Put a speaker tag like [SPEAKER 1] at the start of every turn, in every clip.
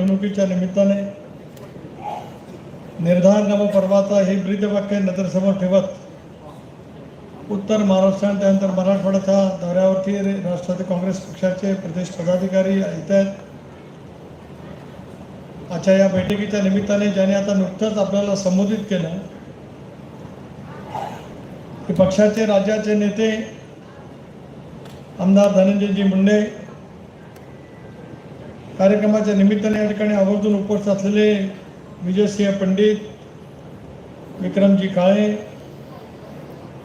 [SPEAKER 1] निवडणुकीच्या निमित्ताने निर्धार नवपर्वाचा हे ब्रीदवाक्य नजरेसमोर ठेवत उत्तर महाराष्ट्र आणि त्यानंतर मराठवाड्याच्या दौऱ्यावरती राष्ट्रवादी काँग्रेस पक्षाचे प्रदेश पदाधिकारी येत आहेत. आजच्या या बैठकीच्या निमित्ताने ज्याने आता नुकतंच आपल्याला संबोधित केलं की पक्षाचे राज्याचे नेते आमदार धनंजयजी मुंडे कार्यक्रमाच्या निमित्ताने या ठिकाणी आवर्जून उपस्थित असलेले विजयसिंह पंडित, विक्रमजी काळे,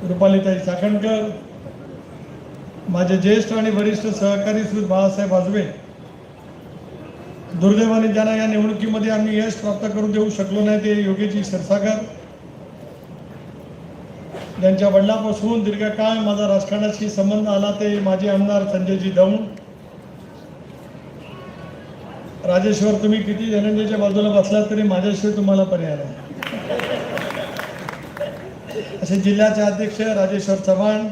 [SPEAKER 1] रुपालीताई चाकणकर, माझे ज्येष्ठ आणि वरिष्ठ सहकारी श्री बाळासाहेब वाजवे, दुर्दैवाने ज्यांना या निवडणुकीमध्ये आम्ही यश प्राप्त करून देऊ शकलो नाही ते योगेशजी क्षीरसागर, ज्यांच्या वडिलांपासून दीर्घकाळ माझा राजकारणाशी संबंध आला ते माजी आमदार संजयजी दौंड. राजेश्वर, तुम्ही किती धनंजयच्या बाजूला बसलात तरी माझ्याशिवाय तुम्हाला पर्याय नाही. असे जिल्ह्याचे अध्यक्ष राजेश्वर चव्हाण,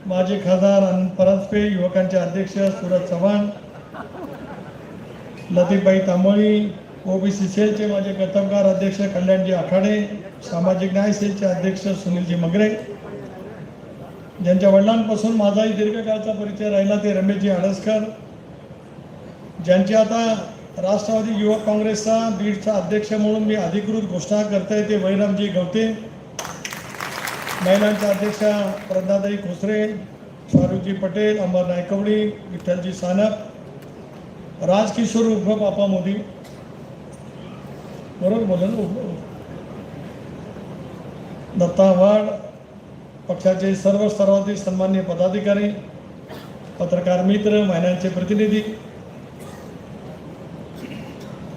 [SPEAKER 1] माजी खासदार आनंद परांजपे, युवकांचे अध्यक्ष सूरज चव्हाण, लतीफबाई तांबोळी, ओबीसी सेलचे माझे कर्तव्यकार अध्यक्ष कल्याणजी आखाडे, सामाजिक न्याय सेलचे अध्यक्ष सुनीलजी मगरे, ज्यांच्या वडिलांपासून माझाही दीर्घकाळचा परिचय राहिला ते रमेशजी आडसकर, ज्यांची आता राष्ट्रवादी युवक काँग्रेसचा बीडचा अध्यक्ष म्हणून मी अधिकृत घोषणा करते ते वैरामजी गवते, महिलांच्या अध्यक्षा प्रज्ञाताई खोसरे, फारुखजी पटेल, अंबर नायकवडी, विठ्ठलजी सानप, राजकिशोर उर्फ पापा मोदी, बरोबर बोला ना, दत्ता वाड, पक्षाचे सर्व स्तरावरील सन्माननीय पदाधिकारी, पत्रकार मित्र, महिलांचे प्रतिनिधी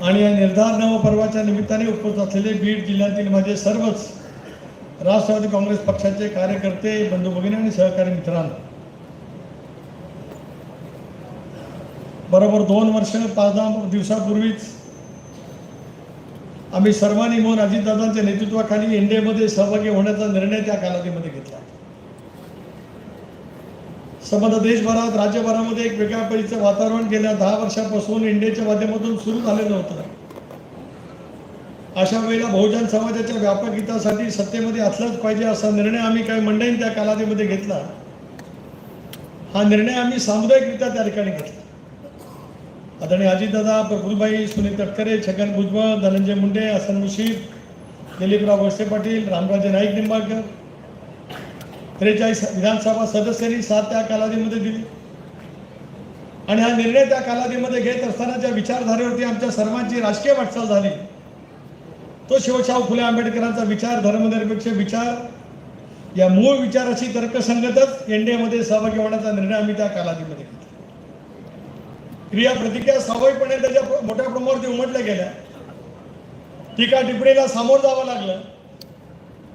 [SPEAKER 1] आणि या निर्धार नवपर्वाच्या निमित्ताने उपस्थित असलेले बीड जिल्ह्यातील माझे सर्वच राष्ट्रवादी काँग्रेस पक्षाचे कार्यकर्ते, बंधू भगिनी आणि सहकारी मित्रांनो, बरोबर 2 वर्ष 5-10 दिवसापूर्वीच आम्ही सर्वांनी मिळून अजितदादांच्या नेतृत्वाखाली एनडीएमध्ये सहभागी होण्याचा निर्णय त्या कालावधीमध्ये घेतला. संबंध देशभरात राज्यभरामध्ये एक वेगळ्या परीचं वातावरण गेल्या 10 वर्षापासून एनडीएच्या माध्यमातून सुरू झालेलं होतं. अशा वेळेला बहुजन समाजाच्या व्यापक हितासाठी सत्तेमध्ये असलाच पाहिजे असा निर्णय आम्ही काही मंडळींनी त्या कालावधीमध्ये घेतला. हा निर्णय आम्ही सामुदायिकरित्या त्या ठिकाणी घेतला. आदरणीय अजितदादा, प्रफुल्लभाई, सुनील तटकरे, छगन भुजबळ, धनंजय मुंडे, हसन मुश्रीफ, दिलीपराव वळसे पाटील, रामराजे नाईक निंबाळकर, 43 विधानसभा सदस्यांनी साथ त्या कालावधीमध्ये दिली. आणि हा निर्णय त्या कालावधीमध्ये घेत असताना ज्या विचारधारेवरती आमच्या सर्वांची राजकीय वाटचाल झाली तो शिवशाहू फुले आंबेडकरांचा विचार, धर्मनिरपेक्ष विचार, या मूळ विचाराशी तर्कसंगतच एनडीएमध्ये सहभागी होण्याचा निर्णय आम्ही त्या कालावधीमध्ये घेतला. क्रिया प्रतिक्रिया स्वाभाविकपणे त्याच्या मोठ्या प्रमाणावरती उमटल्या गेल्या. टीका टिप्पणीला सामोर जावं लागलं.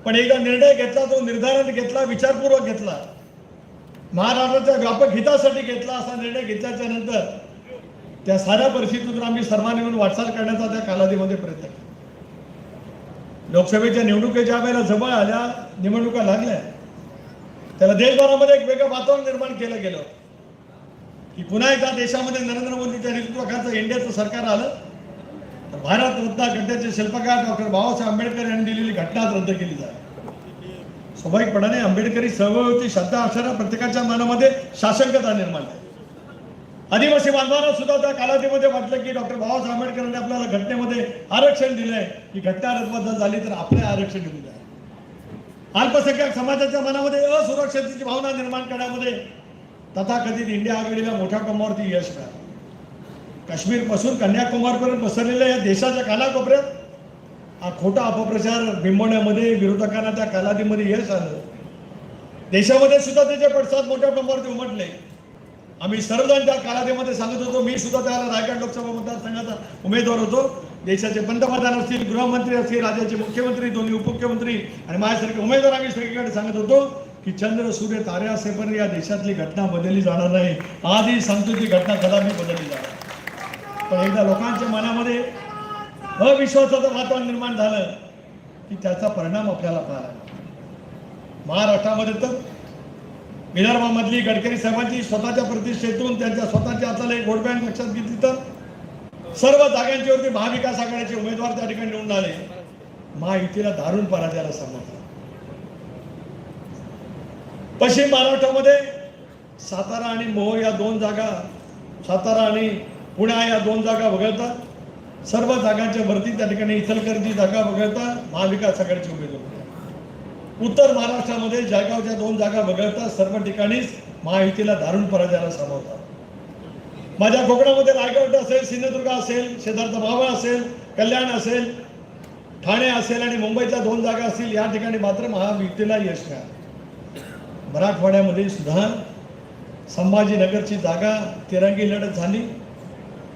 [SPEAKER 1] पण एकदा निर्णय घेतला, तो निर्धारण घेतला, विचारपूर्वक घेतला, महाराष्ट्राच्या व्यापक हितासाठी घेतला. असा निर्णय घेतल्याच्या नंतर त्या साऱ्या परिस्थितीतून आम्ही सर्वांनी मिळून वाटचाल करण्याचा त्या कालावधीमध्ये प्रयत्न केला. लोकसभेच्या निवडणुकीच्या वेळेला जवळ आल्या, निवडणुका लागल्या, त्याला देशभरामध्ये एक वेगळं वातावरण निर्माण केलं गेलं की पुन्हा एकदा देशामध्ये नरेंद्र मोदीच्या नेतृत्वाखालचं एनडीएचं सरकार आलं तर भारत रत्न गड्ड्याचे शिल्पकार डॉक्टर बाबासाहेब आंबेडकर यांनी दिलेली घटना रद्द केली जाईल. स्वाभाविकपणाने आंबेडकरी चळवळीची श्रद्धा असणाऱ्या प्रत्येकाच्या मनामध्ये शासनकता निर्माण झाली. आदिवासी बांधवांना सुद्धा त्या कालावधीमध्ये वाटलं की डॉक्टर बाबासाहेब आंबेडकरांनी आपल्याला घटनेमध्ये आरक्षण दिलंय, की घटना रद्द झाली तर आपले आरक्षण दिलं जाईल. अल्पसंख्याक समाजाच्या मनामध्ये असुरक्षिततेची भावना निर्माण करण्यामध्ये तथाकथित इंडिया आघाडीला मोठ्या प्रमाणावरती यश मिळालं. काश्मीरपासून कन्याकुमारीपर्यंत पसरलेल्या या देशाच्या कानाकोपऱ्यात हा खोटा अपप्रचार बिंबवण्यामध्ये विरोधकांना त्या कालावधीमध्ये यश आलं. देशामध्ये सुद्धा त्याचे पडसाद मोठ्या प्रमाणावरती उमटले. आम्ही सर्वजण त्या कालावधीमध्ये सांगत होतो, मी सुद्धा त्याला रायगड लोकसभा मतदारसंघाचा उमेदवार होतो. देशाचे पंतप्रधान असतील, गृहमंत्री असतील, राज्याचे मुख्यमंत्री, दोन्ही उपमुख्यमंत्री आणि माझ्यासारखे उमेदवार आम्ही सगळीकडे सांगत होतो की चंद्र सूर्य तारे असेपर्यंत या देशातली घटना बदलली जाणार नाही. आजही सांगतो ती घटना कदापि बदलली जाणार. पण एकदा लोकांच्या मनामध्ये अविश्वासाचं वातावरण निर्माण झालं की त्याचा परिणाम आपल्याला पाहायला. महाराष्ट्रामध्ये तर विदर्भामधली गडकरी साहेबांची स्वतःच्या प्रतिष्ठेतून त्यांच्या स्वतःच्या हाताला एक वोट बँक लक्षात घेतली तर सर्व जागांच्यावरती महाविकास आघाडीचे उमेदवार त्या ठिकाणी निवडून आले. महायुतीला दारुण पराजयाला सामोरं. पश्चिम महाराष्ट्रामध्ये सातारा आणि मोहोळ या दोन जागा, सातारा आणि पुणे या दोन जागा वगळता सर्व जागांच्या वरती त्या ठिकाणी इचलकरंजी जागा वगळता महाविकास आघाडीचे उमेदवार. उत्तर महाराष्ट्रामध्ये जळगावच्या दोन जागा वगळता सर्व ठिकाणीच महायुतीला दारुण पराजयाला सामोरं. माझ्या कोकणामध्ये रायगड असेल, सिंधुदुर्ग असेल, शेजारचा मावळ असेल, कल्याण असेल, ठाणे असेल आणि मुंबईच्या दोन जागा असतील, या ठिकाणी मात्र महायुतीला यश मिळालं. मराठवाड्यामध्ये सुद्धा संभाजीनगरची जागा तिरंगी लढत झाली.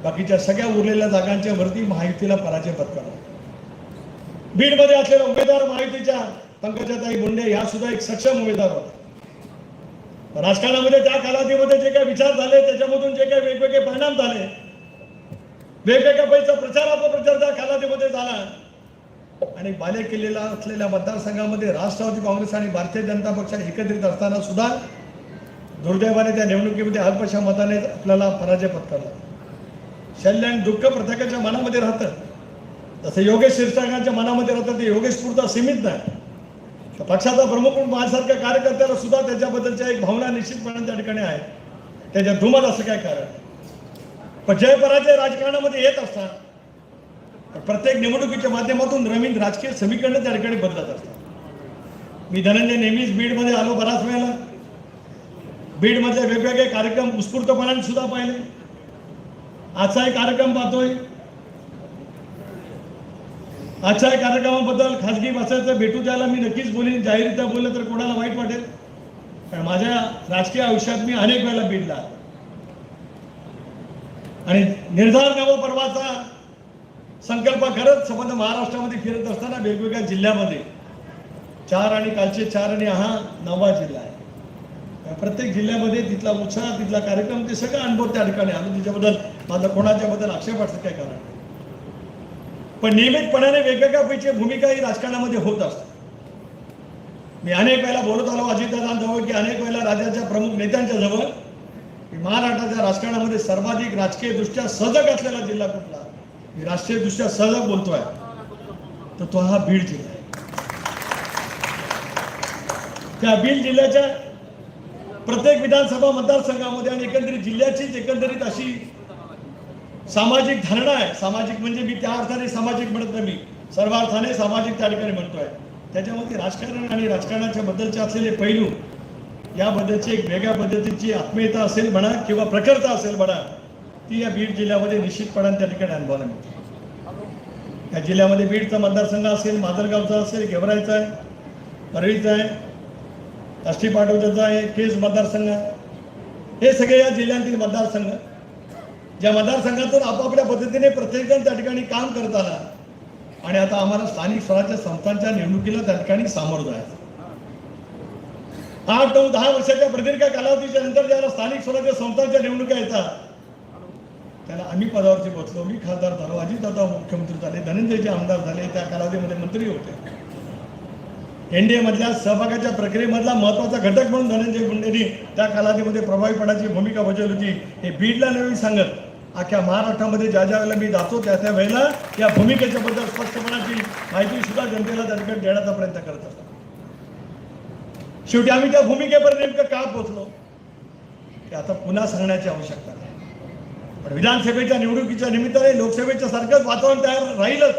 [SPEAKER 1] बाकीच्या सगळ्या उरलेल्या जागांच्या वरती महायुतीला पराजय पत्करला. बीडमध्ये असलेला उमेदवार महायुतीच्या पंकजाताई मुंडे या सुद्धा एक सक्षम उमेदवार होता. राजकारणामध्ये त्या कालावधीमध्ये जे काही विचार झाले, त्याच्यामधून जे काही वेगवेगळे परिणाम झाले, वेगवेगळ्या पैसा प्रचार अपप्रचार त्या कालावधीमध्ये झाला आणि बालेकिल्लेला असलेल्या मतदारसंघामध्ये राष्ट्रवादी काँग्रेस आणि भारतीय जनता पक्ष एकत्रित असताना सुद्धा दुर्दैवाने त्या निवडणुकीमध्ये अल्पशा मताने आपल्याला पराजय पत्करला. शल्य आणि दुःख प्रत्येकाच्या मनामध्ये राहतं. जसं योगेश क्षीरसागरांच्या मनामध्ये राहतं, ते योगेश पुरता सीमित नाही. पक्षाचा प्रमुख म्हणून माझ्यासारख्या कार्यकर्त्याला सुद्धा त्याच्याबद्दलच्या एक भावना निश्चितपणे त्या ठिकाणी आहे. त्याच्या धुमात असं काय कारण. पण जय पराजय राजकारणामध्ये येत असतात. प्रत्येक निवडणुकीच्या माध्यमातून नवीन राजकीय समीकरण त्या ठिकाणी बदलत असतात. मी धनंजय नेहमीच बीडमध्ये आलो बराच वेळेला. बीडमध्ये वेगवेगळे कार्यक्रम उत्स्फूर्तपणाने सुद्धा पाहिले. आजचा एक कार्यक्रम पाहतोय. आजच्या कार्यक्रमाबद्दल खाजगी भाषेचं भेटू द्यायला मी नक्कीच बोलीन. जाहीररित्या बोललं तर कोणाला वाईट वाटेल, कारण माझ्या राजकीय आयुष्यात मी अनेक वेळेला बीडला आणि निर्धार नवपर्वाचा संकल्प करत संबंध महाराष्ट्रामध्ये फिरत असताना वेगवेगळ्या जिल्ह्यामध्ये 4 आणि कालचे 4 आणि हा 9वा जिल्हा आहे. प्रत्येक जिल्ह्यामध्ये तिथला उत्साह, तिथला कार्यक्रम, ते सगळं अनुभव त्या ठिकाणी आलो. त्याच्याबद्दल माझा कोणाच्याबद्दल आक्षेप असं काय कारण. पण नियमितपणाने वेगवेगळ्या पैकी भूमिका ही राजकारणामध्ये होत असते. मी अनेक वेळेला बोलत आलो अजितदादांजवळ की अनेक वेळेला राज्याच्या प्रमुख नेत्यांच्या जवळ की महाराष्ट्राच्या राजकारणामध्ये सर्वाधिक राजकीय दृष्ट्या सजग असलेला जिल्हा कुठला, मी राष्ट्रीय दृष्ट्या सजग बोलतोय, तर तो हा बीड जिल्हा आहे. त्या बीड जिल्ह्याच्या प्रत्येक विधानसभा मतदारसंघामध्ये आणि एकंदरीत जिल्ह्याचीच एकंदरीत अशी सामाजिक धारणा आहे. सामाजिक म्हणजे मी त्या अर्थाने सामाजिक म्हणत नाही, मी सर्वार्थाने सामाजिक त्या ठिकाणी म्हणतोय. त्याच्यामध्ये राजकारण आणि राजकारणाच्या बद्दलचे असलेले पैलू, याबद्दलची एक वेगळ्या पद्धतीची आत्मीयता असेल म्हणा किंवा प्रखरता असेल म्हणा, ती या बीड जिल्ह्यामध्ये निश्चितपणाने त्या ठिकाणी अनुभवायला मिळते. या जिल्ह्यामध्ये बीडचा मतदारसंघ असेल, माजलगावचा असेल, गेवराईचा आहे, परळीचा आहे, आष्टी पाटोद्याचा आहे, केज मतदारसंघ, हे सगळे या जिल्ह्यातील मतदारसंघ, ज्या मतदारसंघातून आपापल्या पद्धतीने प्रत्येकजण त्या ठिकाणी काम करत आला. आणि आता आम्हाला स्थानिक स्वराज्य संस्थांच्या निवडणुकीला त्या ठिकाणी सामोरं जायचं. 8, 9, 10 वर्षाच्या प्रदीर्घ कालावधीच्या नंतर ज्याला स्थानिक स्वराज्य संस्थांच्या निवडणुका येतात, त्याला आम्ही पदावरती बसलो. मी खासदार झालो, अजितदादा मुख्यमंत्री झाले, धनंजयजी आमदार झाले, त्या कालावधीमध्ये मंत्री होते. एनडीए मधल्या सहभागाच्या प्रक्रियेमधला महत्वाचा घटक म्हणून धनंजय मुंडेंनी त्या कालावधीमध्ये प्रभावीपणाची भूमिका बजावली होती. हे बीडला नवीन सांगत अख्ख्या महाराष्ट्रामध्ये ज्या ज्या वेळेला मी जातो त्या त्या वेळेला या भूमिकेच्या बद्दल स्पष्टपणाची माहिती सुद्धा जनतेला त्या ठिकाणी देण्याचा प्रयत्न करत असतो. शेवटी आम्ही त्या भूमिकेवर नेमकं का पोहोचलो ते आता पुन्हा सांगण्याची आवश्यकता नाही. पण विधानसभेच्या निवडणुकीच्या निमित्ताने लोकसभेच्या सारखंच वातावरण तयार राहीलच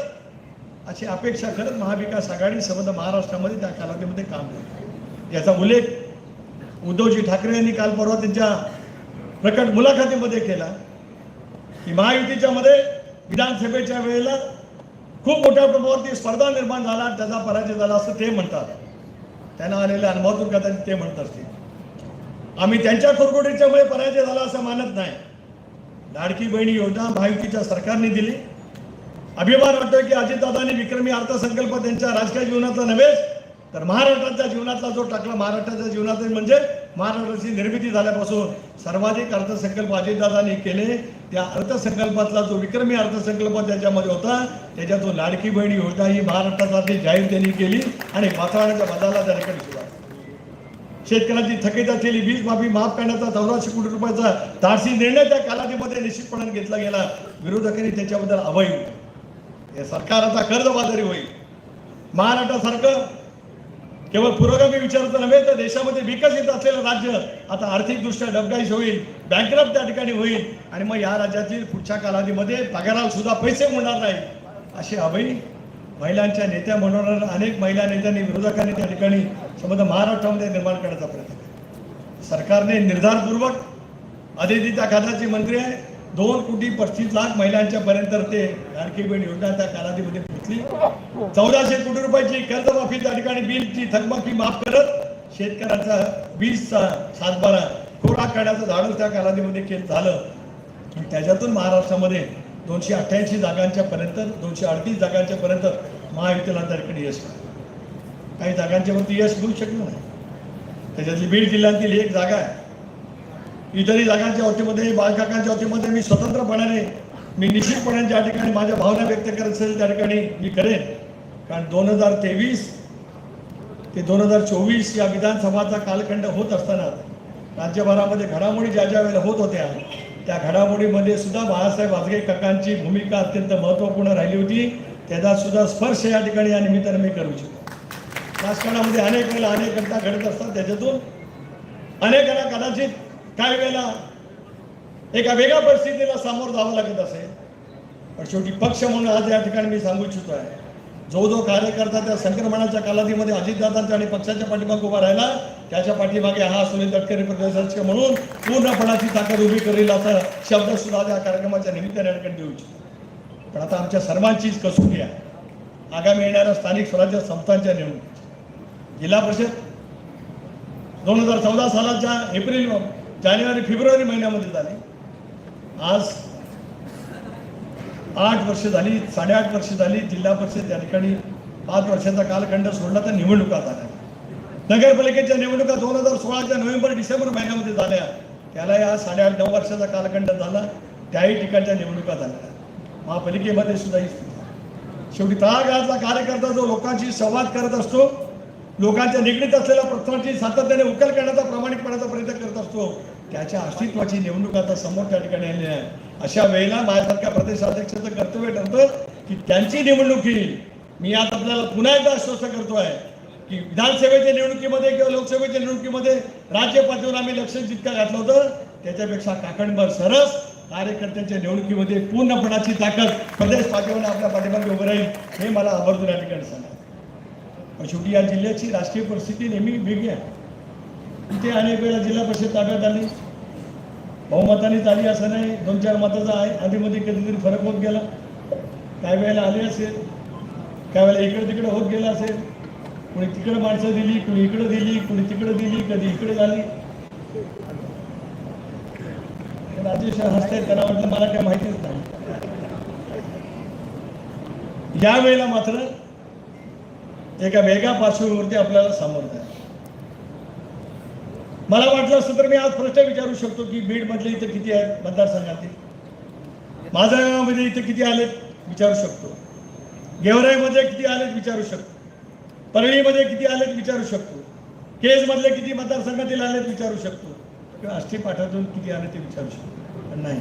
[SPEAKER 1] अशी अपेक्षा करत महाविकास आघाडी संबंध महाराष्ट्रामध्ये त्या कालावधीमध्ये काम केलं. याचा उल्लेख उद्धवजी ठाकरे यांनी काल परवा त्यांच्या प्रकट मुलाखतीमध्ये केला की महायुतीच्या मध्ये विधानसभेच्या वेळेला खूप मोठ्या प्रमाणावरती स्पर्धा निर्माण झाला, त्याचा पराजय झाला असं ते म्हणतात. त्यांना आलेल्या अनुभवातून कदाचित ते म्हणत असतील. आम्ही त्यांच्या कुरकुटीच्यामुळे पराजय झाला असं मानत नाही. लाडकी बहिणी योजना महायुतीच्या सरकारने दिली. अभिमान वाटतोय की अजितदादांनी विक्रमी अर्थसंकल्प त्यांच्या राजकीय जीवनातला नव्हे तर महाराष्ट्राच्या जीवनातला जो टाकला. महाराष्ट्राच्या जीवनात म्हणजे महाराष्ट्राची निर्मिती झाल्यापासून सर्वाधिक अर्थसंकल्प अजितदादांनी केले. त्या अर्थसंकल्पातला जो विक्रमी अर्थसंकल्प त्याच्यामध्ये होता, त्याच्यातून लाडकी बहिणी योजना ही महाराष्ट्रासाठी जाहीर त्यांनी केली आणि वातावरणाच्या बदलाला त्या ठिकाणी सुरुवात. शेतकऱ्यांची थकीत असलेली वीज माफी माफ करण्याचा 1400 कोटी रुपयाचा धाडसी निर्णय त्या कालावधीमध्ये निश्चितपणे घेतला गेला. विरोधकांनी त्याच्याबद्दल अभय होते. हे सरकार आता कर्जबाजारी होईल. महाराष्ट्रासारखं केवळ पुरोगामी विचाराचं नव्हे तर देशामध्ये विकसित असलेलं राज्य आता आर्थिकदृष्ट्या डबघाईस होईल, बँकरप्ट त्या ठिकाणी होईल आणि मग या राज्यातील पुढच्या कालावधीमध्ये पगाराला सुद्धा पैसे मिळणार नाही अशी अभय महिलांच्या नेत्या म्हणून अनेक महिला नेत्यांनी विरोधकांनी त्या ठिकाणी संबंध महाराष्ट्रामध्ये निर्माण करण्याचा प्रयत्न केला. सरकारने निर्धारपूर्वक आधी त्या खात्याचे मंत्री आहे 2,35,00,000 महिलांच्या पर्यंत ते लाडकी बहीण योजना त्या कालावधीमध्ये पोहोचली. 1400 कोटी रुपयाची कर्जमाफी त्या ठिकाणी बिलची थकबाकी माफ करत शेतकऱ्यांचा 20चा सातबारा कोरा करण्याचं धाडस त्या कालावधीमध्ये केलं झालं. त्याच्यातून महाराष्ट्रामध्ये 288 जागांच्या पर्यंत 238 जागांच्या पर्यंत महायुतीला त्या ठिकाणी यश मिळालं. काही जागांच्यावरती यश मिळू शकलं नाही. त्याच्यातली बीड जिल्ह्यातील एक जागा आहे. इतरही जागांच्या बाबतीमध्ये बाळकाकांच्या बाबतीमध्ये मी स्वतंत्रपणाने मी निश्चितपणे ज्या ठिकाणी माझ्या भावना व्यक्त करत असेल त्या ठिकाणी मी करेन. कारण 2023 ते 2024 या विधानसभाचा कालखंड होत असताना राज्यभरामध्ये घडामोडी ज्या ज्या वेळेला होत होत्या त्या घडामोडीमध्ये सुद्धा बाळासाहेब वाजगे काकांची भूमिका अत्यंत महत्त्वपूर्ण राहिली होती. त्याचा सुद्धा स्पर्श या ठिकाणी या निमित्ताने मी करू इच्छितो. राजकारणामध्ये अनेक वेळेला अनेक घटना घडत असतात. त्याच्यातून अनेकांना कदाचित काही वेळेला एका वेगळ्या परिस्थितीला सामोरं जावं लागत असेल. पण शेवटी पक्ष म्हणून आज या ठिकाणी मी सांगू इच्छितो आहे जो कार्यकर्ता त्या संक्रमणाच्या कालावधीमध्ये अजितदादांच्या आणि पक्षाच्या पाठीमागे उभा राहिला त्याच्या पाठीमागे हा सुनील तटकरे प्रदेशाध्यक्ष म्हणून पूर्णपणाची ताकद उभी करेल असा शब्द सुद्धा त्या कार्यक्रमाच्या निमित्ताने या ठिकाणी देऊ इच्छितो. पण आता आमच्या सर्वांचीच कसोटी आहे आगामी येणाऱ्या स्थानिक स्वराज्य संस्थांच्या निवडणुकीत. जिल्हा परिषद 2014 सालाच्या जानेवारी फेब्रुवारी महिन्यामध्ये झाली. आज 8 वर्ष झाली 8.5 वर्ष झाली. जिल्हा परिषद त्या ठिकाणी 5 वर्षाचा कालखंड सोडला तर निवडणुका झाल्या. नगरपालिकेच्या निवडणुका 2016च्या नोव्हेंबर डिसेंबर महिन्यामध्ये झाल्या. त्याला या 8.5-9 वर्षाचा कालखंड झाला. त्याही ठिकाणच्या निवडणुका झाल्या. महापालिकेमध्ये सुद्धा ही स्थिती. शेवटी तळागाळातला कार्यकर्ता जो लोकांशी संवाद करत असतो, लोकांच्या निगडीत असलेल्या प्रश्नांची सातत्याने उकल करण्याचा प्रामाणिकपणाचा प्रयत्न करत असतो, त्याच्या अस्तित्वाची निवडणूक आता समोर त्या ठिकाणी आलेली आहे. अशा वेळेला माझ्यासारख्या प्रदेशाध्यक्षाचं कर्तव्य ठरतं की त्यांची निवडणूक येईल. मी आज आपल्याला पुन्हा एकदा आश्वस्त करतोय की विधानसभेच्या निवडणुकीमध्ये किंवा लोकसभेच्या निवडणुकीमध्ये राज्य पातळीवर आम्ही लक्ष जितकं घातलं होतं त्याच्यापेक्षा काकणभर सरस कार्यकर्त्यांच्या निवडणुकीमध्ये पूर्णपणाची ताकद प्रदेश पातळीवर आपल्या पाठीमागे उभं राहील हे मला आवर्जून या ठिकाणी सांगा. पण शेवटी या जिल्ह्याची राजकीय परिस्थिती नेहमी वेगळी आहे. इथे अनेक वेळा जिल्हा परिषद ताब्यात आली बहुमताने आली असं नाही. 2-4 मताचा आहे आधीमध्ये कधीतरी फरक होत गेला. काही वेळेला आले असेल, काही वेळेला इकडे तिकडे होत गेला असेल. कुणी तिकडे माणसं दिली, कुणी इकडे दिली, कुणी तिकडे दिली, कधी इकडे झाली. राजेश हसते त्यांना वाटलं मला काय माहितीच नाही. यावेळेला मात्र एका वेगळ्या पार्श्वभूमीवरती आपल्याला सामोरं आहे. मला वाटलं असतं तर मी आज प्रश्न विचारू शकतो की बीडमधले इथं किती आहेत मतदारसंघातील, माझ्यामध्ये इथे किती आलेत विचारू शकतो, गेवराईमध्ये किती आलेत विचारू शकतो, परळीमध्ये किती आलेत विचारू शकतो, केजमधले किती मतदारसंघातील आलेत विचारू शकतो किंवा आष्टी पाठातून किती आले ते विचारू शकतो. पण नाही,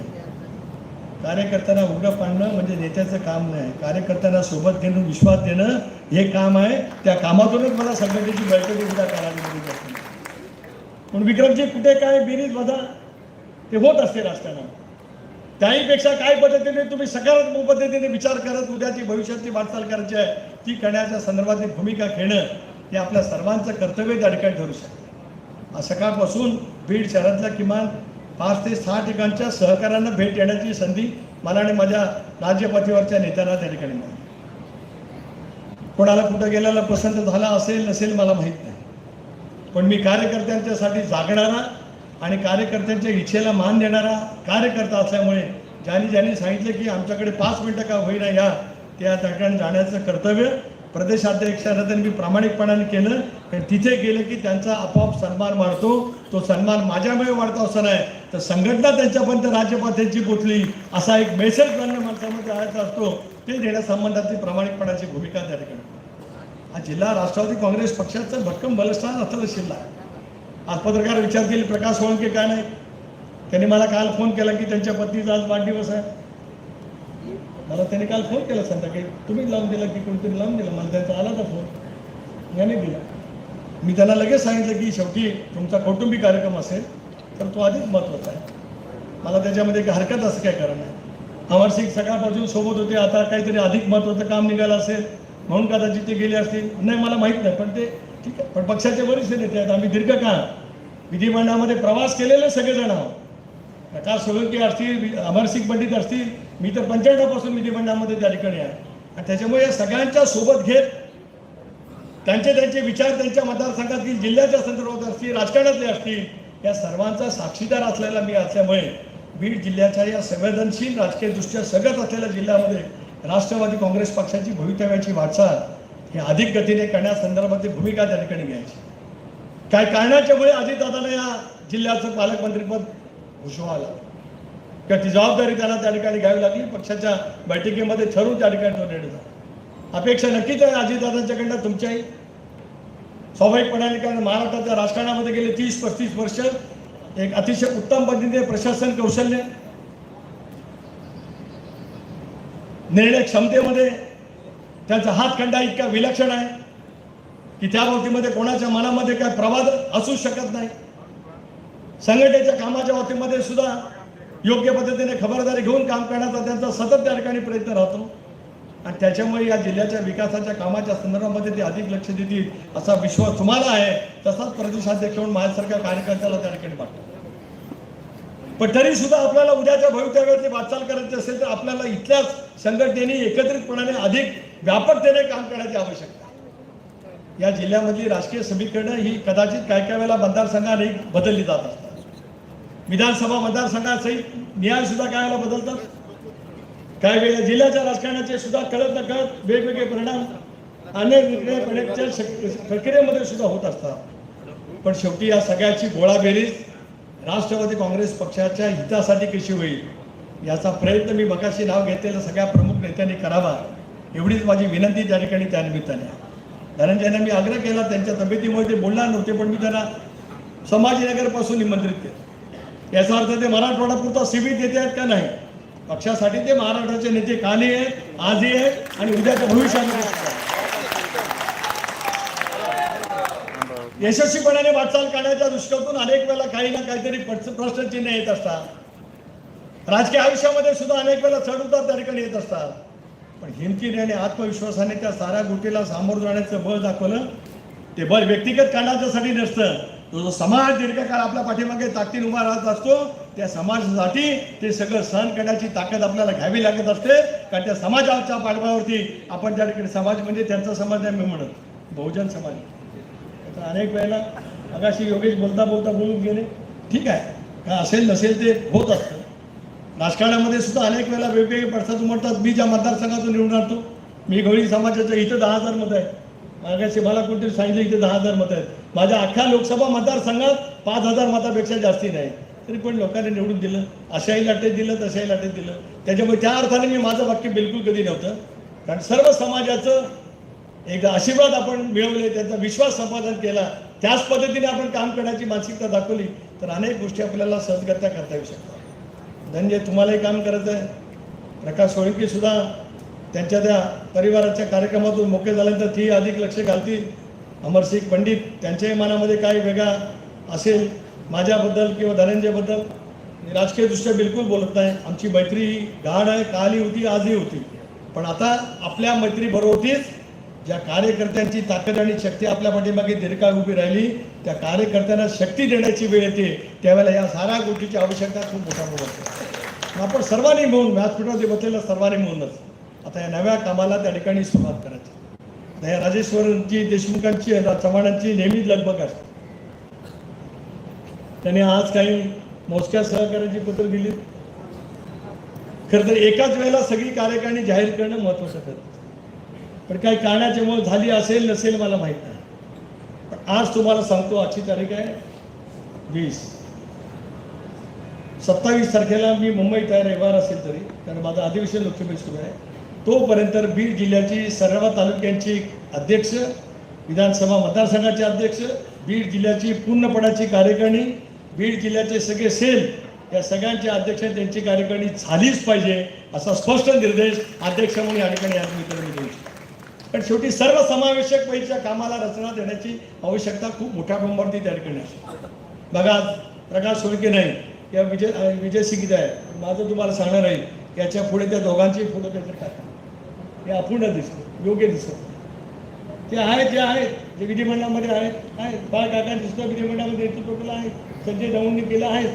[SPEAKER 1] कार्यकर्त्यांना उघडं पाडणं म्हणजे नेत्याचं काम नाही. कार्यकर्त्यांना सोबत घेणं विश्वास देणं हे काम आहे. त्या कामातूनच मला संघटनेची बैठक उद्या कालावधीमध्ये जाते. पण विक्रमजी कुठे काय बेरीज वजा ते होत असते राजकारणात. त्याहीपेक्षा काय पद्धतीने तुम्ही सकारात्मक पद्धतीने विचार करत उद्याची भविष्याची वाटचाल करायची आहे ती करण्याच्या संदर्भातली भूमिका घेणं हे आपल्या सर्वांचं कर्तव्य त्या ठिकाणी ठरू शकतं. आज सकाळपासून बीड शहरातल्या किमान 5 ते 6 ठिकाणच्या सहकाऱ्यांना भेट देण्याची संधी मला आणि माझ्या राज्यपातळीवरच्या नेत्यांना त्या ठिकाणी मिळाली. कोणाला कुठं गेल्याला पसंत झाला असेल नसेल मला माहीत नाही. पण मी कार्यकर्त्यांच्यासाठी जागणारा आणि कार्यकर्त्यांच्या इच्छेला मान देणारा कार्यकर्ता असल्यामुळे ज्यांनी सांगितलं की आमच्याकडे 5 मिनिटं का होईना या त्या ठिकाणी जाण्याचं कर्तव्य प्रदेशाध्यक्षांना त्यांनी मी प्रामाणिकपणाने केलं. पण तिथे गेलं की त्यांचा आपोआप सन्मान वाढतो. तो सन्मान माझ्यामुळे वाढतो असं नाही तर संघटना त्यांच्यापर्यंत राज्यपालांची पोचली असा एक मेसेज त्यांना माणसामध्ये आणायचा असतो. ते देण्यासंबंधातली प्रामाणिकपणाची भूमिका त्या ठिकाणी. हा जिल्हा राष्ट्रवादी काँग्रेस पक्षाचं भक्कम बलस्थान असलेला जिल्हा आहे. आज पत्रकार विचारतील प्रकाश सोळंके काय नाही, त्यांनी मला काल फोन केला की त्यांच्या पत्नीचा आज वाढदिवस आहे. मला त्यांनी काल फोन केला संध्याकाळी, तुम्ही लावून दिला की कोणतरी लावून दिला, मला त्यांचा आला होता फोन, याने दिला. मी त्यांना लगेच सांगितलं की शेवटी तुमचा कौटुंबिक कार्यक्रम असेल तर तो अधिक महत्त्वाचा आहे, मला त्याच्यामध्ये काही हरकत असं काय कारण नाही. अमरसिंग सकाळपासून सोबत होते, आता काहीतरी अधिक महत्त्वाचं काम निघालं असेल म्हणून कदाचित ते गेले असतील, नाही मला माहीत नाही, पण ते ठीक आहे. पण पक्षाचे वरिष्ठ नेते आहेत, आम्ही दीर्घकाळ विधिमंडळामध्ये प्रवास केलेले सगळेजण आहोत. प्रकाश सोळंके असतील, अमरसिंग पंडित असतील, मी तर 95 पासून विधिमंडळामध्ये त्या ठिकाणी आहे. आणि त्याच्यामुळे या सगळ्यांच्या सोबत घेत त्यांचे विचार त्यांच्या मतदारसंघातील जिल्ह्याच्या संदर्भात असतील, राजकारणातले असतील, या सर्वांचा साक्षीदार असलेला मी असल्यामुळे बीड जिल्ह्याच्या या संवेदनशील राजकीयदृष्ट्या सगळ्यात असलेल्या जिल्ह्यामध्ये राष्ट्रवादी काँग्रेस पक्षाची भवितव्याची वाटचाल ही अधिक गतीने करण्यासंदर्भातली भूमिका त्या ठिकाणी घ्यायची. काय कारणाच्यामुळे अजितदादांना या जिल्ह्याचं पालकमंत्रीपद घोषवा आला किंवा ती जबाबदारी त्यांना त्या ठिकाणी घ्यावी लागली, पक्षाच्या बैठकीमध्ये ठरवून त्या ठिकाणी तो निर्णय झाला. अपेक्षा नक्कीच आहे अजितदादांच्याकडनं तुमच्याही स्वाभाविकपणाने, कारण महाराष्ट्राच्या राजकारणामध्ये गेले 30-35 वर्ष एक अतिशय उत्तम पद्धतीने प्रशासन कौशल्य, निर्णय क्षमतेमध्ये त्यांचा हातखंडा इतका विलक्षण आहे की त्या बाबतीमध्ये कोणाच्या मनामध्ये काय प्रवाद असू शकत नाही. संघटनेच्या कामाच्या बाबतीमध्ये सुद्धा योग्य पद्धतीने खबरदारी घेऊन काम करण्याचा त्यांचा सतत त्या ठिकाणी प्रयत्न राहतो आणि त्याच्यामुळे या जिल्ह्याच्या विकासाच्या कामाच्या संदर्भामध्ये ते अधिक लक्ष देतील असा विश्वास तुम्हाला आहे. तसाच प्रदेशाध्यक्ष म्हणून माझ्यासारख्या कार्यकर्त्याला त्या ठिकाणी वाटतो. पण तरी सुद्धा आपल्याला उद्याच्या भवितव्याची वाटचाल करायची असेल तर आपल्याला इथल्याच संघटनेने एकत्रितपणाने अधिक व्यापकतेने काम करण्याची आवश्यकता आहे. या जिल्ह्यामधली राजकीय समीकरणं ही कदाचित काय काय वेळेला मतदारसंघाने बदलली जात असतात. विधानसभा मतदारसंघासहित न्याय सुद्धा काय वेळेला बदलतात. काही वेळेला जिल्ह्याच्या राजकारणाचे सुद्धा कळत नकळत वेगवेगळे परिणाम अनेक निर्णय प्रक्रियेमध्ये सुद्धा होत असतात. पण शेवटी या सगळ्याची गोळाबेरीज राष्ट्रवादी काँग्रेस पक्षाच्या हितासाठी कशी होईल याचा प्रयत्न मी मगाशी नाव घेतलेल्या सगळ्या प्रमुख नेत्यांनी करावा, एवढीच माझी विनंती त्या ठिकाणी त्यानिमित्ताने. धनंजयना मी आग्रह केला, त्यांच्या तब्येतीमुळे ते बोलणार नव्हते, पण मी त्यांना संभाजीनगरपासून निमंत्रित केलं. याचा अर्थ ते मराठवाडापुरता सीमित नेते आहेत का नाही, पक्षासाठी ते महाराष्ट्राचे नेते कालही आहेत, आजही आहेत आणि उद्याच्या भविष्यामध्ये यशस्वीपणाने वाटचाल करण्याच्या दृष्टीतून अनेक वेळेला काही ना काहीतरी प्रश्नचिन्ह येत असतात. राजकीय आयुष्यामध्ये सुद्धा अनेक वेळेला चढउतार त्या ठिकाणी येत असतात. पण हिमतीने आणि आत्मविश्वासाने त्या साऱ्या गोष्टीला सामोरं जाण्याचं बळ दाखवलं. ते बळ व्यक्तिगत कारणाच्यासाठी नसतं, जो समाज दीर्घकाळ आपल्या पाठीमागे ताकदीने उभा राहत असतो त्या समाजासाठी ते सगळं सहन करण्याची ताकद आपल्याला घ्यावी लागत असते. कारण त्या समाजाच्या पाठबळावरती आपण त्या ठिकाणी समाज म्हणजे त्यांचा समाज नाही मी म्हणत, बहुजन समाज. तर अनेक वेळेला मगाशी योगेश बोलता बोलून गेले, ठीक आहे, काय असेल नसेल ते होत असतं. राजकारणामध्ये सुद्धा अनेक वेळेला वेगवेगळे प्रश्न उमटतात. मी ज्या मतदारसंघातून निवडून आणतो, मी गवळी समाजाच्या इथं 10,000 मतं आहेत. मागाशी मला कोणतरी सांगितलं इथे 10,000 मतं आहेत. माझ्या अख्ख्या लोकसभा मतदारसंघात 5,000 मतापेक्षा जास्ती नाही, तरी पण लोकांनी निवडून दिलं. अशाही लाटेत दिलं, तशाही लाटेत दिलं. त्याच्यामुळे त्या अर्थाने मी माझं वाक्य बिलकुल कधी नव्हतं, कारण सर्व समाजाचं एकदा आशीर्वाद आपण मिळवले, त्यांचा विश्वास संपादन केला, त्याच पद्धतीने आपण काम करण्याची मानसिकता दाखवली तर अनेक गोष्टी आपल्याला सहजगत्या करता येऊ शकतात. धनंजय तुम्हालाही काम करायचं आहे. प्रकाश सोळंके सुद्धा त्यांच्या त्या परिवाराच्या कार्यक्रमातून मोकळे झाल्यानंतर ती अधिक लक्ष घालतील. अमरसिंग पंडित त्यांच्याही मनामध्ये काही वेगळा असेल माझ्याबद्दल किंवा धनंजयबद्दल, राजकीयदृष्ट्या बिलकुल बोलत नाही. आमची मैत्री गाढ आहे, कालही होती, आजही होती. पण आता आपल्या मैत्रीबरोबरच ज्या कार्यकर्त्यांची ताकद आणि शक्ती आपल्या पाठीमागे दीर्घकाळ उभी राहिली, त्या कार्यकर्त्यांना शक्ती देण्याची वेळ येते त्यावेळेला या साऱ्या गोष्टीची आवश्यकता खूप मोठ्या असते. आपण सर्वांनी मिळून व्यासपीठावरती बसलेल्या सर्वांनी मिळूनच आता या नव्या कामाला त्या ठिकाणी सुरुवात करायची. या राजेश्वरची, देशमुखांची, चव्हाणांची नेहमीच लगबग असते. त्यांनी आज काही मोजक्या सहकार्याची पत्र दिली. खरं तर एकाच वेळेला सगळी कार्यकारिणी जाहीर करणं महत्त्वाचं ठरतं, पण काही कारणाच्यामुळे झाली असेल नसेल मला माहीत नाही. पण आज तुम्हाला सांगतो, आजची तारीख आहे 20. 27 तारखेला मी मुंबईत आहे, रविवार असेल तरी, कारण माझं अधिवेशन लोकसभेत सुरू आहे. तोपर्यंत बीड जिल्ह्याची सर्व तालुक्यांची अध्यक्ष, विधानसभा मतदारसंघाचे अध्यक्ष बीड जिल्ह्याची पूर्णपणाची कार्यकारिणी, बीड जिल्ह्याचे सगळे सेल या सगळ्यांचे अध्यक्ष त्यांची कार्यकारिणी झालीच पाहिजे असा स्पष्ट निर्देश अध्यक्ष म्हणून या ठिकाणी आज मी देऊ इच्छितो. पण शेवटी सर्वसमावेशक पैच्या कामाला रचना देण्याची आवश्यकता खूप मोठ्या प्रमाणावरती त्या ठिकाणी असते. बघा प्रकाश सोळके नाही या विजय सिंग आहे, माझं तुम्हाला सांगणार आहे याच्या पुढे त्या दोघांची फोटो त्याच्यात टाका, हे अपूर्ण दिसतं, योग्य दिसत ते आहेत, जे आहेत जे विधिमंडळामध्ये आहेत बाळ काका दिसतं विधिमंडळामध्ये नेतृत्व आहे, संजय दौंडनी केलं आहे.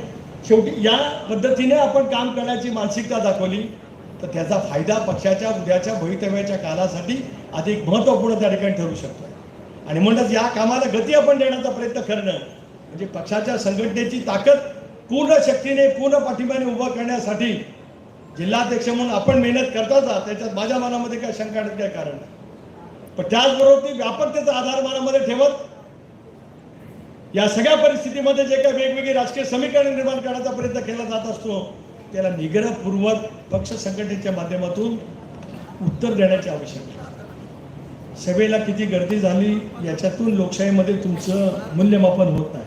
[SPEAKER 1] शेवटी या पद्धतीने आपण काम करण्याची मानसिकता दाखवली तर त्याचा फायदा पक्षाच्या उद्याच्या भवितव्याच्या कालासाठी अधिक महत्त्वपूर्ण त्या ठिकाणी ठरू शकतो. आणि म्हणूनच या कामाला गती आपण देण्याचा प्रयत्न करणं म्हणजे पक्षाच्या संघटनेची ताकद पूर्ण शक्तीने पूर्ण पाठिंब्याने उभा करण्यासाठी जिल्हाध्यक्ष म्हणून आपण मेहनत करताच, त्याच्यात माझ्या मनामध्ये काय शंका नाही, काय कारण नाही. पण त्याचबरोबर ती व्यापकतेचा आधार मनामध्ये ठेवत या सगळ्या परिस्थितीमध्ये जे काही वेगवेगळी राजकीय समीकरण निर्माण करण्याचा प्रयत्न केला जात असतो त्याला निग्रहपूर्वक पक्ष संघटनेच्या माध्यमातून उत्तर देण्याची आवश्यकता. सभेला किती गर्दी झाली याच्यातून लोकशाहीमध्ये तुमचं मूल्यमापन होत नाही.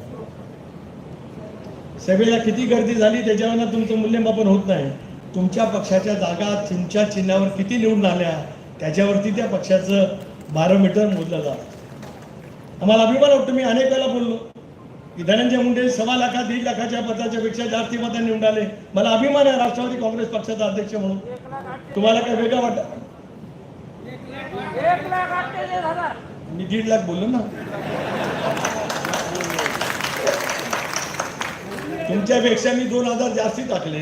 [SPEAKER 1] सभेला किती गर्दी झाली त्याच्यावर तुमचं मूल्यमापन होत नाही. तुमच्या पक्षाच्या जागा तुमच्या चिन्हावर किती निवडून आल्या त्याच्यावरती त्या पक्षाचं बारोमीटर मोजलं जातं. आम्हाला अभिमान वाटतो, मी अनेक वेळा बोललो की धनंजय मुंडे 1.25 लाख 1.5 लाखाच्या पदाच्या पेक्षा जास्ती मतांनी निवडून आले. मला अभिमान आहे राष्ट्रवादी काँग्रेस पक्षाचा अध्यक्ष म्हणून. तुम्हाला काय वेगळं वाटतं?
[SPEAKER 2] 1,48,000
[SPEAKER 1] मी 1.5 लाख बोललो ना. तुमच्यापेक्षा मी 2,000 जास्ती टाकले.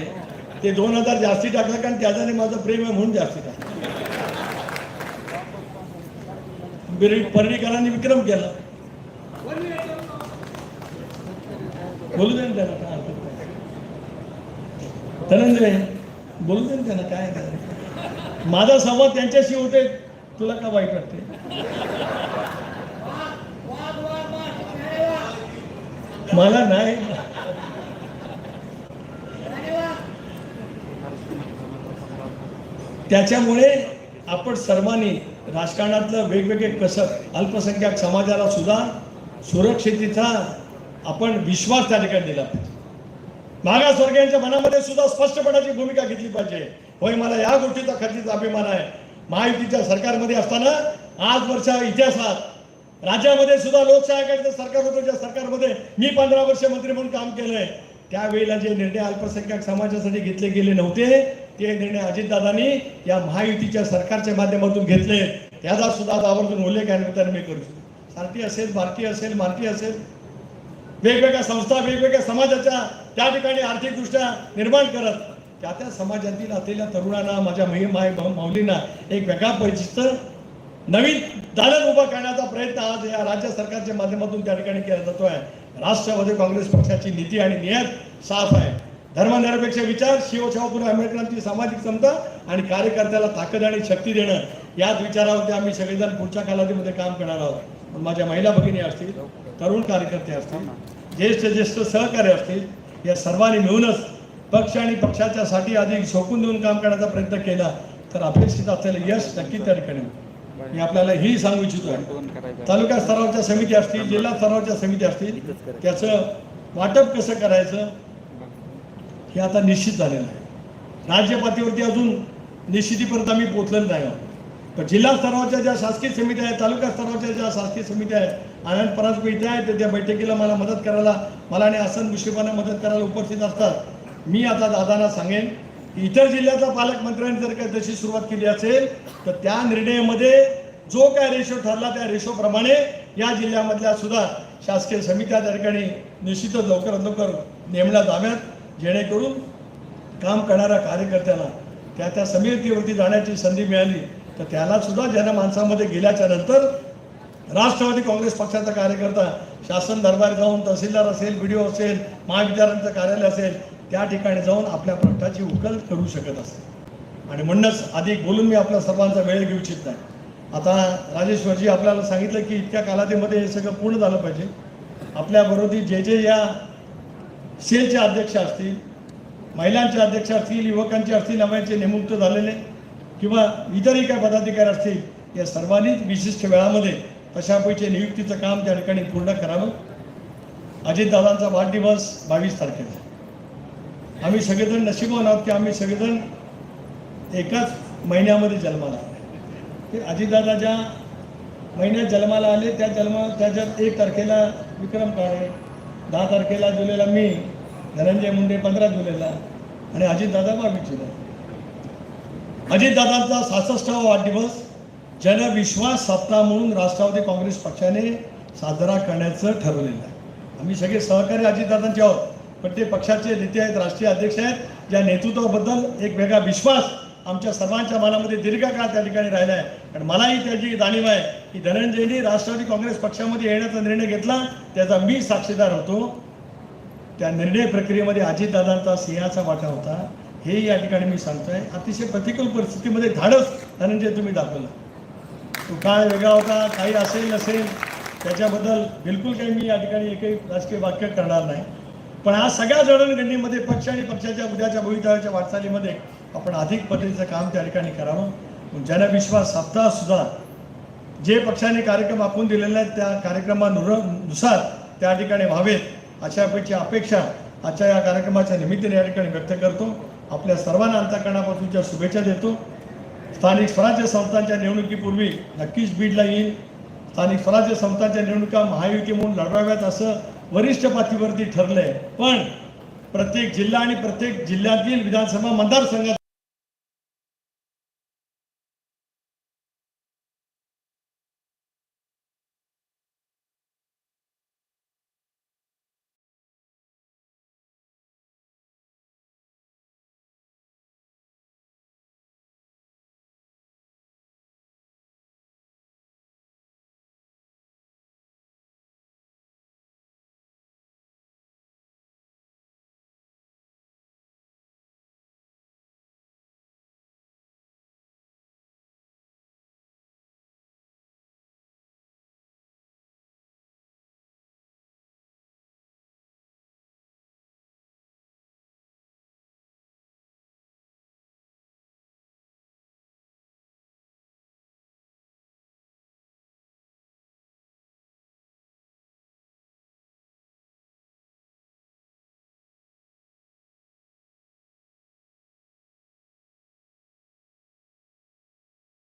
[SPEAKER 1] ते 2,000 जास्ती टाकलं कारण त्याच्याने माझं प्रेम आहे म्हणून जास्ती टाकलं. पर्रीकरांनी विक्रम केला. बोलू दे ना त्यांना, काय हरकत नाही. धनंजय बोलू दे ना त्यांना, काय काय माझा संवाद त्यांच्याशी होते, तुला का वाईट वाटते? मला नाही. त्याच्यामुळे आपण सर्वांनी राजकारणातलं वेगवेगळे कसब अल्पसंख्याक समाजाला सुद्धा सुरक्षिततेचा आपण विश्वास त्या ठिकाणी दिला पाहिजे. मागासवर्गीयांच्या मनामध्ये सुद्धा स्पष्टपणाची भूमिका घेतली पाहिजे. होय, मला या गोष्टीचा खर्चीचा अभिमान आहे. महायुतीच्या सरकारमध्ये असताना आजवरच्या इतिहासात राज्यामध्ये सुद्धा लोकशाही आघाडीचं सरकार होतं, ज्या सरकारमध्ये मी 15 वर्ष मंत्री म्हणून काम केलंय. त्यावेळेला जे निर्णय अल्पसंख्याक समाजासाठी घेतले गेले नव्हते ते निर्णय अजितदादांनी या महायुतीच्या सरकारच्या माध्यमातून घेतले. त्याचा सुद्धा आवर्जून उल्लेख या निमित्ताने मी करू शकतो. सारथी असेल, भारती असेल, मारती असेल, वेगवेगळ्या संस्था वेगवेगळ्या समाजाच्या त्या ठिकाणी आर्थिकदृष्ट्या निर्माण करत त्या समाजातील असलेल्या तरुणांना, माझ्या माऊलींना एक वेगळा परिचित नवीन दालन उभा करण्याचा प्रयत्न आज या राज्य सरकारच्या माध्यमातून त्या ठिकाणी केला जातोय. राष्ट्रवादी काँग्रेस पक्षाची नीती आणि नियत साफ आहे. धर्मनिरपेक्ष विचार, शिवशाहू आंबेडकरांची सामाजिक समता आणि कार्यकर्त्याला ताकद आणि शक्ती देणं याच विचारावरती आम्ही सगळेजण पुढच्या कालावधीमध्ये काम करणार आहोत. माझ्या महिला भगिनी असतील, तरुण कार्यकर्ते असतील, ज्येष्ठ सहकारी असतील, या सर्वांनी मिळूनच पक्ष आणि पक्षाच्यासाठी अधिक झोकून देऊन काम करण्याचा प्रयत्न केला तर अपेक्षित असलेलं यश नक्की त्या ठिकाणी. मी आपल्याला ही सांगू इच्छितो आहे, तालुका स्तरावरच्या समिती असतील, जिल्हा स्तरावरच्या समिती असतील, त्याचं वाटप कसं करायचं हे आता निश्चित झालेलं आहे. राज्य पातळीवरती अजून निश्चितीपर्यंत आम्ही पोहोचलेलो नाही आहोत. पण जिल्हा स्तरावरच्या ज्या शासकीय समित्या आहेत, तालुका स्तरावरच्या ज्या शासकीय समित्या आहेत, आनंद परांजपे इथे आहेत, त्या बैठकीला मला मदत करायला, मला आणि आसन मुश्रीफांना मदत करायला उपस्थित असतात. मी आता दादांना सांगेन की इतर जिल्ह्याचा पालकमंत्र्यांनी जर काही तशी सुरुवात केली असेल तर त्या निर्णयामध्ये जो काय रेशो ठरला त्या रेशोप्रमाणे या जिल्ह्यामधल्या सुद्धा शासकीय समित्या त्या ठिकाणी निश्चितच लवकरात लवकर नेमल्या जाव्यात, जेणेकरून काम करणाऱ्या कार्यकर्त्याला त्या समितीवरती जाण्याची संधी मिळाली तर त्याला सुद्धा जनमानसामध्ये गेल्याच्या नंतर राष्ट्रवादी काँग्रेस पक्षाचा कार्यकर्ता शासन दरबार जाऊन तहसीलदार असेल, BDO असेल, महाविद्यालयाचं कार्यालय असेल त्या ठिकाणी जाऊन आपल्या प्रश्नाची उकल करू शकत असेल. आणि म्हणूनच अधिक बोलून मी आपल्या सर्वांचा वेळ घेऊ इच्छित नाही. आता राजेश्वरजी आपल्याला सांगितलं की इतक्या कालावधीमध्ये हे सगळं पूर्ण झालं पाहिजे. आपल्याबरोबर जे या सेलचे अध्यक्ष असतील, महिलांचे अध्यक्ष असतील, युवकांचे असतील, नव्याचे नियुक्त झालेले किंवा इतरही काही पदाधिकारी असतील, या सर्वांनीच विशिष्ट वेळामध्ये तशापैकी नियुक्तीचं काम त्या ठिकाणी पूर्ण करावं. अजितदादांचा वाढदिवस 22 तारखेला. आम्ही सगळेजण नशिबवान आहोत की आम्ही सगळेजण एकाच महिन्यामध्ये जन्माला आले. ते अजितदादा ज्या महिन्यात जन्माला आले त्याच्यात 1 तारखेला विक्रम काळे, 10 तारखेला जुलैला मी, धनंजय मुंडे 15 जुलैला आणि अजितदादा 22 जुलै. अजितदादांचा 66वा वाढदिवस जनविश्वास सप्ताह म्हणून राष्ट्रवादी काँग्रेस पक्षाने साजरा करण्याचं ठरवलेलं आहे. आम्ही सगळे सहकारी अजितदादांचे आहोत, पण ते पक्षाचे नेते आहेत, राष्ट्रीय अध्यक्ष आहेत, ज्या नेतृत्वाबद्दल एक वेगळा विश्वास आमच्या सर्वांच्या मनामध्ये दीर्घकाळ त्या ठिकाणी राहिला आहे. आणि मलाही त्याची जाणीव आहे की धनंजयनी राष्ट्रवादी काँग्रेस पक्षामध्ये येण्याचा निर्णय घेतला, त्याचा मी साक्षीदार होतो. त्या निर्णय प्रक्रियेमध्ये अजितदादांचा सिंहाचा वाटा होता, हे या ठिकाणी मी सांगतोय. अतिशय प्रतिकूल परिस्थितीमध्ये धाडस धनंजय तुम्ही दाखवलं. तो काळ वेगळा होता, काही असेल नसेल त्याच्याबद्दल बिलकुल काही मी या ठिकाणी एकही राजकीय वाक्य करणार नाही. पण आज सगळ्या जडणघडणीमध्ये पक्ष आणि पक्षाच्या उद्याच्या भवितव्याच्या वाटचालीमध्ये आपण अधिक पद्धतीचं काम त्या ठिकाणी करावं. जनविश्वास सप्ताह सुद्धा जे पक्षाने कार्यक्रम आखून दिलेले आहेत त्या कार्यक्रमानुसार त्या ठिकाणी व्हावेत अशापैकी अपेक्षा आजच्या या कार्यक्रमाच्या निमित्ताने या ठिकाणी व्यक्त करतो. आपल्या सर्वांना अंतःकरणापासूनच्या शुभेच्छा देतो. स्थानिक स्वराज्य संस्थांच्या निवडणुकीपूर्वी नक्कीच बीडला येईल. स्थानिक स्वराज्य संस्थांच्या निवडणुका महायुती म्हणून लढवाव्यात असं वरिष्ठ पातळीवरती ठरलंय. पण प्रत्येक जिल्हा आणि प्रत्येक जिल्ह्यातील विधानसभा मतदारसंघात